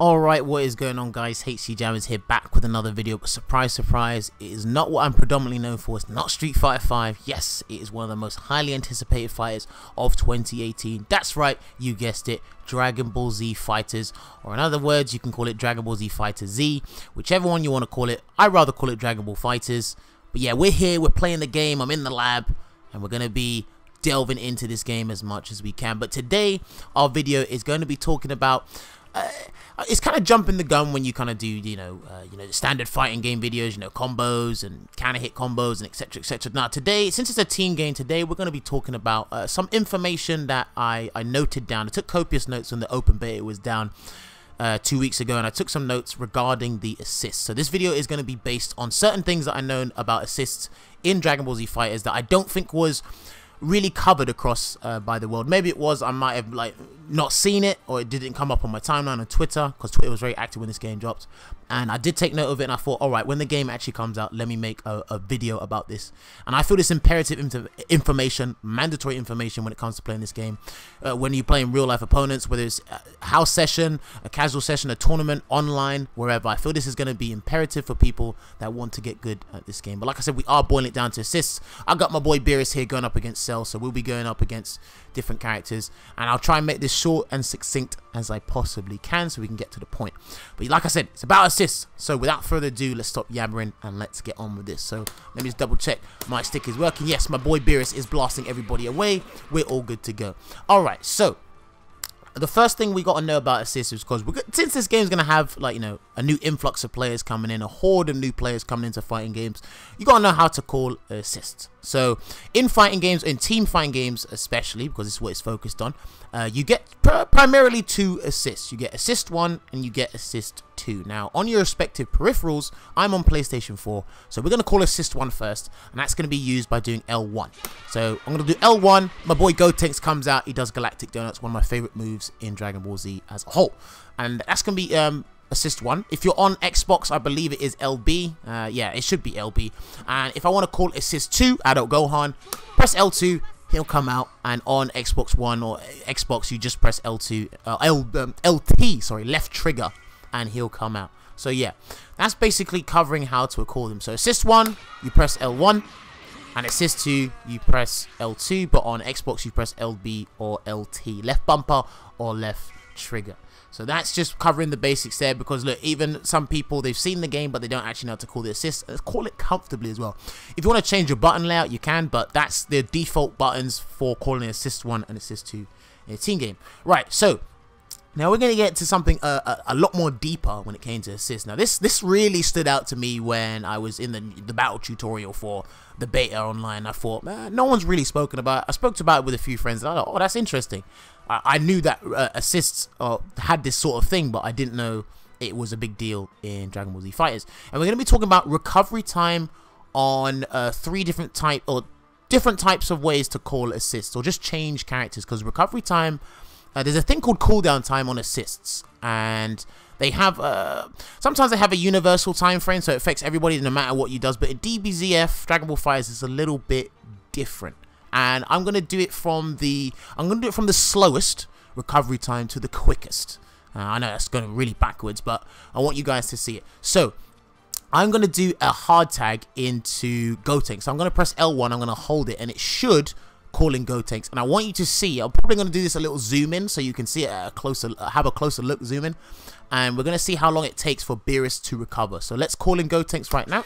Alright, what is going on, guys? HC Jammers here, back with another video, but surprise, surprise, it is not what I'm predominantly known for. It's not Street Fighter 5. Yes, it is one of the most highly anticipated fighters of 2018. That's right, you guessed it, Dragon Ball Z FighterZ, or in other words, you can call it Dragon Ball Z FighterZ, whichever one you want to call it. I'd rather call it Dragon Ball FighterZ. But yeah, we're here, we're playing the game, I'm in the lab, and we're going to be delving into this game as much as we can. But today, our video is going to be talking about... it's kind of jumping the gun when you kind of do, the standard fighting game videos, combos and counter hit combos and etc, etc. Now today, since it's a team game, today we're going to be talking about some information that I noted down. I took copious notes when the open beta was down 2 weeks ago, and I took some notes regarding the assists. So this video is going to be based on certain things that I know about assists in Dragon Ball Z FighterZ that I don't think was really covered across by the world. Maybe it was, I might have not seen it, or it didn't come up on my timeline on Twitter, because Twitter was very active when this game dropped, and I did take note of it, and I thought, alright, when the game actually comes out, let me make a video about this. And I feel this imperative information, mandatory information when it comes to playing this game, when you're playing real life opponents, whether it's a house session, a casual session, a tournament, online, wherever. I feel this is going to be imperative for people that want to get good at this game. But like I said, we are boiling it down to assists. I got my boy Beerus here going up against Cell, so we'll be going up against different characters, and I'll try and make this short and succinct as I possibly can so we can get to the point. But like I said, it's about assists, so without further ado, let's stop yabbering and let's get on with this. So let me just double check my stick is working. Yes, my boy Beerus is blasting everybody away. We're all good to go. Alright, so the first thing we got to know about assists is because since this game's going to have a new influx of players coming in, a horde of new players coming into fighting games, you got to know how to call assists. So in fighting games, in team fighting games especially, because this is what it's focused on, you get primarily 2 assists. You get assist 1 and you get assist 2. Now on your respective peripherals, I'm on PlayStation 4, so we're going to call assist 1 first, and that's going to be used by doing L1. So I'm going to do L1, my boy Gotenks comes out, he does Galactic Donuts, one of my favorite moves in Dragon Ball Z as a whole, and that's going to be assist 1. If you're on Xbox, I believe it is LB. Yeah, it should be LB. And if I want to call assist 2, Adult Gohan, press L2, he'll come out. And on Xbox One or Xbox, you just press L2, LT, sorry, left trigger, and he'll come out. So yeah, that's basically covering how to call them. So assist 1, you press L1, and assist 2, you press L2, but on Xbox, you press LB or LT, left bumper or left trigger. So that's just covering the basics there, because look, even some people, they've seen the game but they don't actually know how to call the assist. Let's call it comfortably as well. If you want to change your button layout, you can, but that's the default buttons for calling assist 1 and assist 2 in a team game. Right, so now we're going to get to something a lot more deeper when it came to assist. Now this really stood out to me when I was in the battle tutorial for the beta online. I thought, man, no one's really spoken about it. I spoke about it with a few friends, and I thought, oh, that's interesting. I knew that assists had this sort of thing, but I didn't know it was a big deal in Dragon Ball Z FighterZ. And we're going to be talking about recovery time on 3 different types of ways to call assists, or just change characters, because recovery time, there's a thing called cooldown time on assists, and they have sometimes they have a universal time frame, so it affects everybody no matter what you does. But in DBZF, Dragon Ball FighterZ is a little bit different, and I'm gonna do it from the slowest recovery time to the quickest. I know that's going really backwards, but I want you guys to see it. So I'm gonna do a hard tag into Gotenks. So I'm gonna press L1, I'm gonna hold it, and it should call in Gotenks. And I want you to see, I'm probably going to do this a little zoom in so you can see it at a closer, have a closer look, zoom in, and we're going to see how long it takes for Beerus to recover. So let's call in Gotenks right now,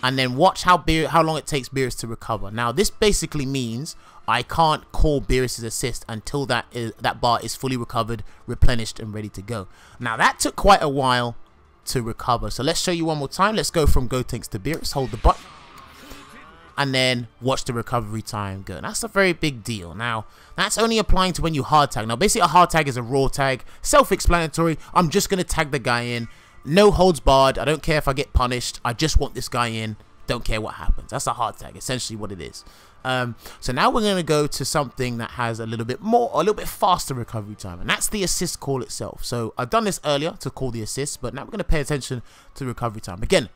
and then watch how long it takes Beerus to recover. Now this basically means I can't call Beerus' assist until that bar is fully recovered, replenished, and ready to go. Now that took quite a while to recover, so let's show you one more time. Let's go from Gotenks to Beerus, hold the button, and then watch the recovery time go. That's a very big deal. Now, that's only applying to when you hard tag. Now, basically, a hard tag is a raw tag. Self-explanatory. I'm just going to tag the guy in. No holds barred. I don't care if I get punished. I just want this guy in. Don't care what happens. That's a hard tag, essentially what it is. So now we're going to go to something that has a little bit faster recovery time, and that's the assist call itself. So I've done this earlier to call the assist, but now we're going to pay attention to recovery time. Again,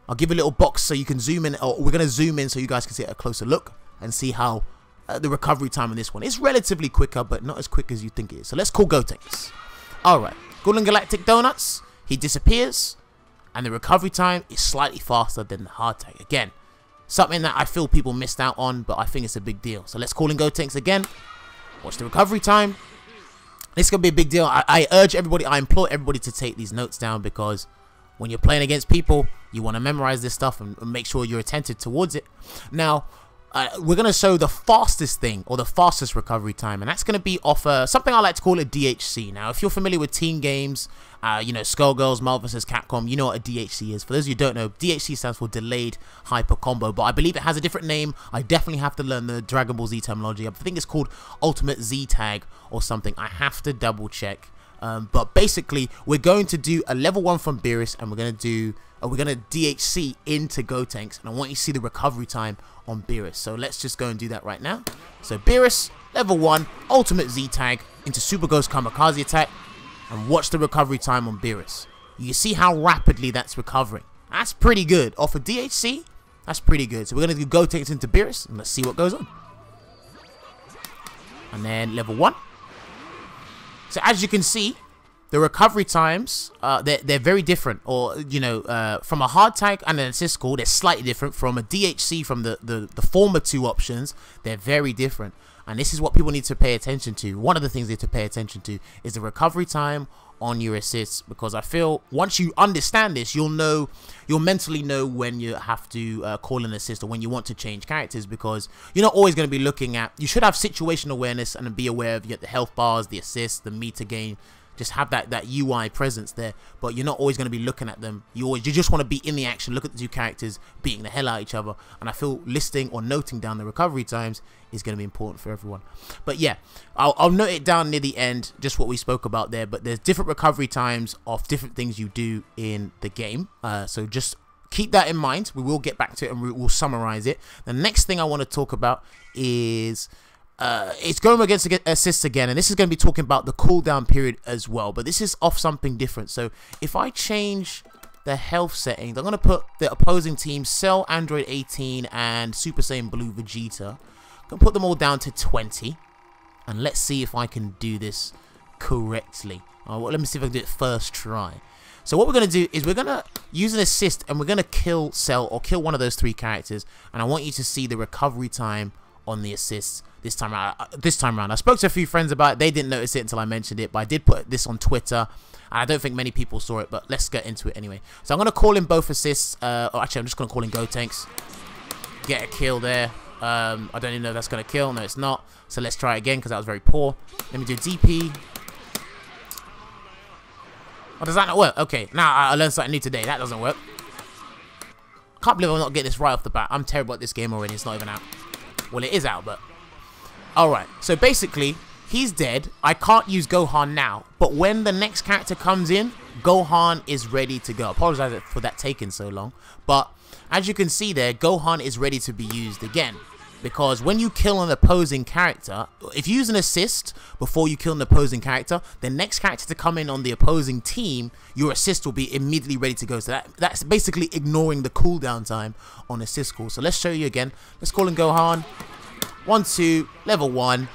I'll give a little box so you can zoom in, or we're going to zoom in so you guys can see a closer look and see how the recovery time on this one is relatively quicker, but not as quick as you think it is. So let's call Gotenks. Alright, Golden Galactic Donuts, he disappears, and the recovery time is slightly faster than the hard tag. Again, something that I feel people missed out on, but I think it's a big deal. So let's call in Gotenks again. Watch the recovery time. This is going to be a big deal. I urge everybody, I implore everybody to take these notes down, because when you're playing against people, you want to memorize this stuff and make sure you're attentive towards it. Now, we're going to show the fastest thing, or the fastest recovery time, and that's going to be off something I like to call a DHC. Now, if you're familiar with team games, you know, Skullgirls, Marvel vs. Capcom, you know what a DHC is. For those of you who don't know, DHC stands for Delayed Hyper Combo, but I believe it has a different name. I definitely have to learn the Dragon Ball Z terminology. I think it's called Ultimate Z Tag or something. I have to double check. But basically, we're going to do a level 1 from Beerus, and we're going to DHC into Gotenks, and I want you to see the recovery time on Beerus. So let's just go and do that right now. So Beerus, level 1, Ultimate Z Tag into Super Ghost Kamikaze attack, and watch the recovery time on Beerus. You can see how rapidly that's recovering. That's pretty good. Off of DHC, that's pretty good. So we're going to do Gotenks into Beerus, and let's see what goes on. And then level 1. So as you can see, the recovery times, they're very different. Or, you know, from a hard tag and an assist call, they're slightly different. From a DHC, from the former two options, they're very different. And this is what people need to pay attention to. One of the things they need to pay attention to is the recovery time on your assists, because I feel once you understand this, you'll mentally know when you have to call an assist, or when you want to change characters, because you're not always going to be looking at, you should have situational awareness and be aware of the health bars, the assists, the meter gain. Just have that UI presence there, but you're not always going to be looking at them. You just want to be in the action, look at the two characters beating the hell out of each other, and I feel listing or noting down the recovery times is going to be important for everyone. But yeah, I'll note it down near the end, just what we spoke about there, but there's different recovery times of different things you do in the game, so just keep that in mind. We will get back to it and we'll summarize it. The next thing I want to talk about is it's going against assists again, and this is going to be talking about the cooldown period as well, but this is off something different. So if I change the health settings, I'm going to put the opposing team Cell, Android 18, and Super Saiyan Blue Vegeta. I'm going to put them all down to 20, and let's see if I can do this correctly. Well, let me see if I can do it first try. So what we're going to do is we're going to use an assist, and we're going to kill Cell, or kill one of those three characters, and I want you to see the recovery time on the assists this time around. I spoke to a few friends about it. They didn't notice it until I mentioned it, but I did put this on Twitter, and I don't think many people saw it, but let's get into it anyway. So I'm going to call in both assists. Or actually, I'm just going to call in Gotenks. Get a kill there. I don't even know if that's going to kill. No, it's not. So let's try again, because that was very poor. Let me do DP. Oh, does that not work? Okay, now I learned something new today. That doesn't work. Can't believe I'm not getting this right off the bat. I'm terrible at this game already. It's not even out. Well, it is out, but... Alright, so basically, he's dead. I can't use Gohan now, but when the next character comes in, Gohan is ready to go. I apologize for that taking so long, but as you can see there, Gohan is ready to be used again. Because when you kill an opposing character, if you use an assist before you kill an opposing character, the next character to come in on the opposing team, your assist will be immediately ready to go. So that's basically ignoring the cooldown time on assist calls. So let's show you again. Let's call in Gohan. 1, 2, level 1,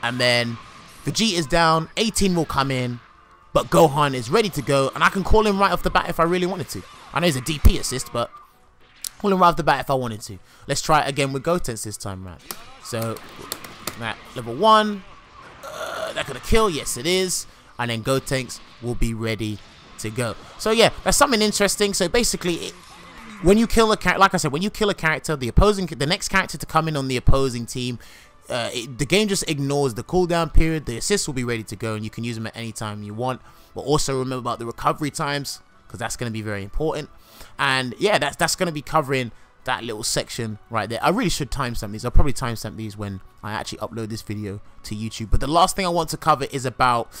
and then Vegeta's down, 18 will come in, but Gohan is ready to go, and I can call him right off the bat if I really wanted to. I know he's a DP assist, but call him right off the bat if I wanted to. Let's try it again with Gotenks this time round. So, that level 1, that gonna kill? Yes, it is, and then Gotenks will be ready to go. So yeah, that's something interesting. So basically, when you kill a character, like I said, when you kill a character, the next character to come in on the opposing team, the game just ignores the cooldown period. The assists will be ready to go, and you can use them at any time you want. But also remember about the recovery times, because that's going to be very important. And yeah, that's going to be covering that little section right there. I really should timestamp these. I'll probably timestamp these when I actually upload this video to YouTube. But the last thing I want to cover is about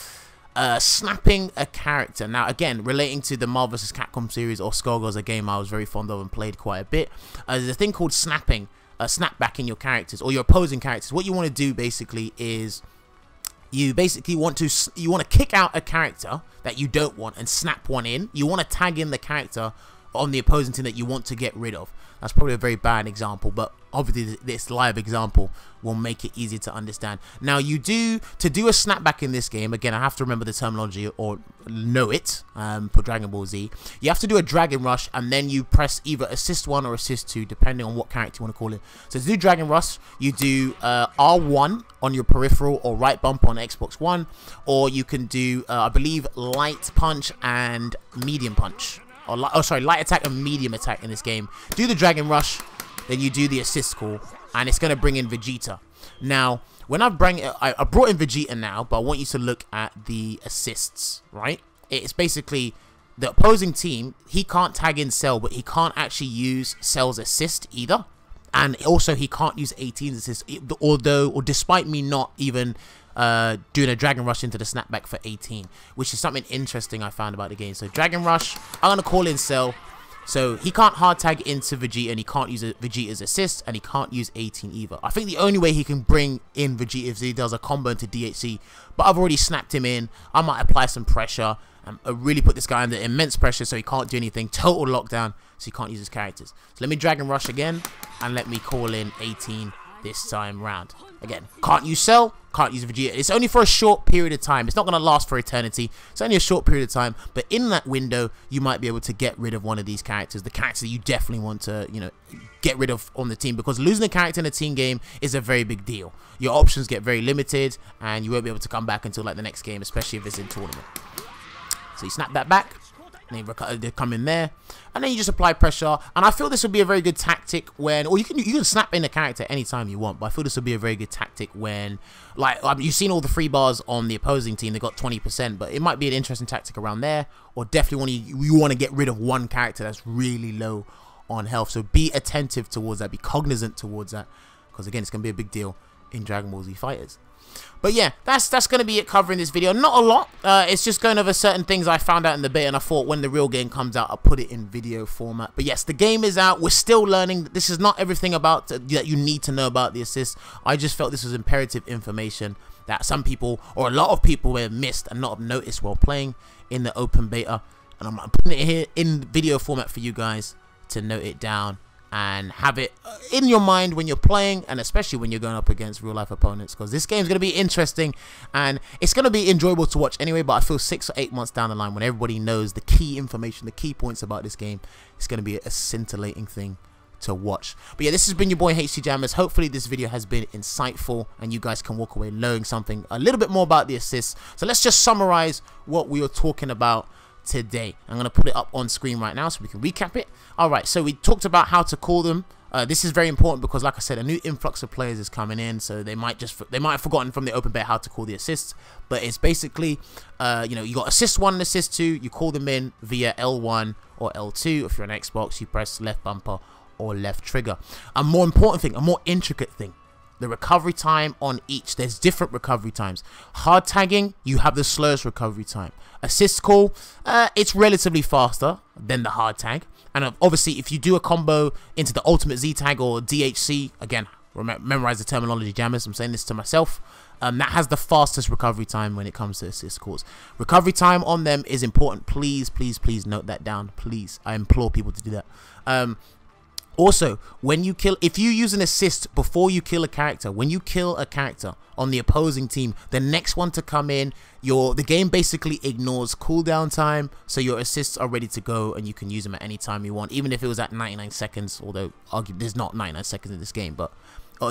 snapping a character. Now again, relating to the Marvel vs. Capcom series, or Skullgirls, a game I was very fond of and played quite a bit, there's a thing called snapping, snapback in your characters, or your opposing characters. What you want to do basically is you basically want to kick out a character that you don't want and snap one in. You want to tag in the character on the opposing team that you want to get rid of. That's probably a very bad example, but obviously this live example will make it easy to understand. Now to do a snapback in this game, again I have to remember the terminology or know it for Dragon Ball Z. You have to do a Dragon Rush, and then you press either assist 1 or assist 2 depending on what character you want to call it. So to do Dragon Rush, you do R1 on your peripheral or right bumper on Xbox One, or you can do I believe light punch and medium punch, or light attack and medium attack in this game. Do the Dragon Rush, then you do the assist call, and it's going to bring in Vegeta. Now, when I brought in Vegeta now, but I want you to look at the assists, right? It's basically the opposing team, he can't tag in Cell, but he can't actually use Cell's assist either. And also, he can't use 18's assist, despite me not even doing a Dragon Rush into the snapback for 18, which is something interesting I found about the game. So Dragon Rush, I'm going to call in Cell. So he can't hard tag into Vegeta, and he can't use Vegeta's assist, and he can't use 18 either. I think the only way he can bring in Vegeta is if he does a combo into DHC, but I've already snapped him in. I might apply some pressure and really put this guy under immense pressure so he can't do anything. Total lockdown, so he can't use his characters. So let me Dragon Rush again, and let me call in 18 this time round. Again, can't use Cell, can't use Vegeta. It's only for a short period of time. It's not going to last for eternity. It's only a short period of time, but in that window, you might be able to get rid of one of these characters, the character that you definitely want to, get rid of on the team, because losing a character in a team game is a very big deal. Your options get very limited, and you won't be able to come back until like the next game, especially if it's in tournament. So you snap that back, and they come in there, and then you just apply pressure. And I feel this would be a very good tactic when, or you can snap in a character anytime you want, but I feel this would be a very good tactic when, like, you've seen all the free bars on the opposing team, they got 20%, but it might be an interesting tactic around there. Or definitely you want to get rid of one character that's really low on health. So be attentive towards that, be cognizant towards that, because again, it's going to be a big deal in Dragon Ball Z FighterZ. But yeah, that's going to be it covering this video. Not a lot. It's just going over certain things I found out in the beta, and I thought when the real game comes out, I'll put it in video format. But yes, the game is out. We're still learning. This is not everything about that you need to know about the assists. I just felt this was imperative information that some people, or a lot of people, may have missed and not have noticed while playing in the open beta. And I'm putting it here in video format for you guys to note it down and have it in your mind when you're playing, and especially when you're going up against real life opponents, because this game is going to be interesting and it's going to be enjoyable to watch anyway. But I feel 6 or 8 months down the line, when everybody knows the key information, the key points about this game, it's going to be a scintillating thing to watch. But yeah, this has been your boy HC Jammers. Hopefully this video has been insightful and you guys can walk away knowing something a little bit more about the assists. So let's just summarize what we were talking about today. I'm going to put it up on screen right now so we can recap it. Alright, so we talked about how to call them. This is very important because, like I said, a new influx of players is coming in, so they might have forgotten from the open beta how to call the assists. But it's basically, you got assist 1 and assist 2. You call them in via L1 or L2. If you're on Xbox, you press left bumper or left trigger. A more important thing, a more intricate thing, the recovery time on each. There's different recovery times. Hard tagging, you have the slowest recovery time. Assist call, it's relatively faster than the hard tag. And obviously, if you do a combo into the ultimate Z tag or DHC, again, memorize the terminology, Jammers, I'm saying this to myself, that has the fastest recovery time when it comes to assist calls. Recovery time on them is important. Please, please, please note that down. Please, I implore people to do that. Also, when you kill, if you use an assist before you kill a character, when you kill a character on the opposing team, the next one to come in, the game basically ignores cooldown time, so your assists are ready to go and you can use them at any time you want, even if it was at 99 seconds, although arguably there's not 99 seconds in this game, but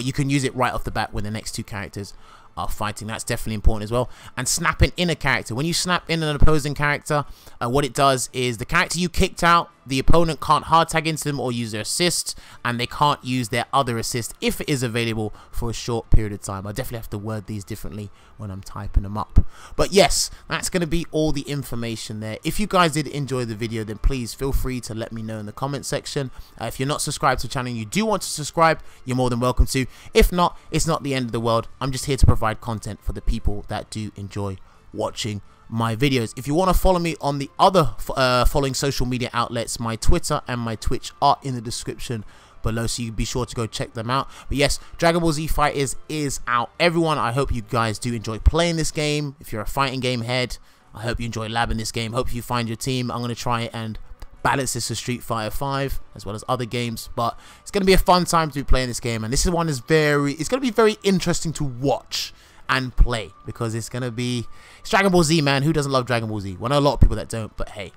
you can use it right off the bat when the next 2 characters are fighting. That's definitely important as well. And snapping in a character, when you snap in an opposing character, what it does is the character you kicked out, the opponent can't hard tag into them or use their assist, and they can't use their other assist if it is available for a short period of time. I definitely have to word these differently when I'm typing them up. But yes, that's going to be all the information there. If you guys did enjoy the video, then please feel free to let me know in the comment section. If you're not subscribed to the channel and you do want to subscribe, you're more than welcome to. If not, it's not the end of the world. I'm just here to provide content for the people that do enjoy watching my videos. If you want to follow me on the other following social media outlets, my Twitter and my Twitch are in the description below, so you be sure to go check them out. But yes, Dragon Ball Z FighterZ is out. Everyone, I hope you guys do enjoy playing this game. If you're a fighting game head, I hope you enjoy labbing this game. Hope you find your team. I'm going to try and balances to Street Fighter 5 as well as other games. But it's going to be a fun time to be playing this game, and this is one is it's going to be very interesting to watch and play, because it's Dragon Ball Z, man. Who doesn't love Dragon Ball Z? Well, I know a lot of people that don't, but hey.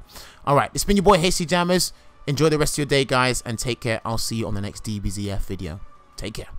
Alright, it's been your boy Hasty Jammers. Enjoy the rest of your day, guys, and take care. I'll see you on the next DBZF video. Take care.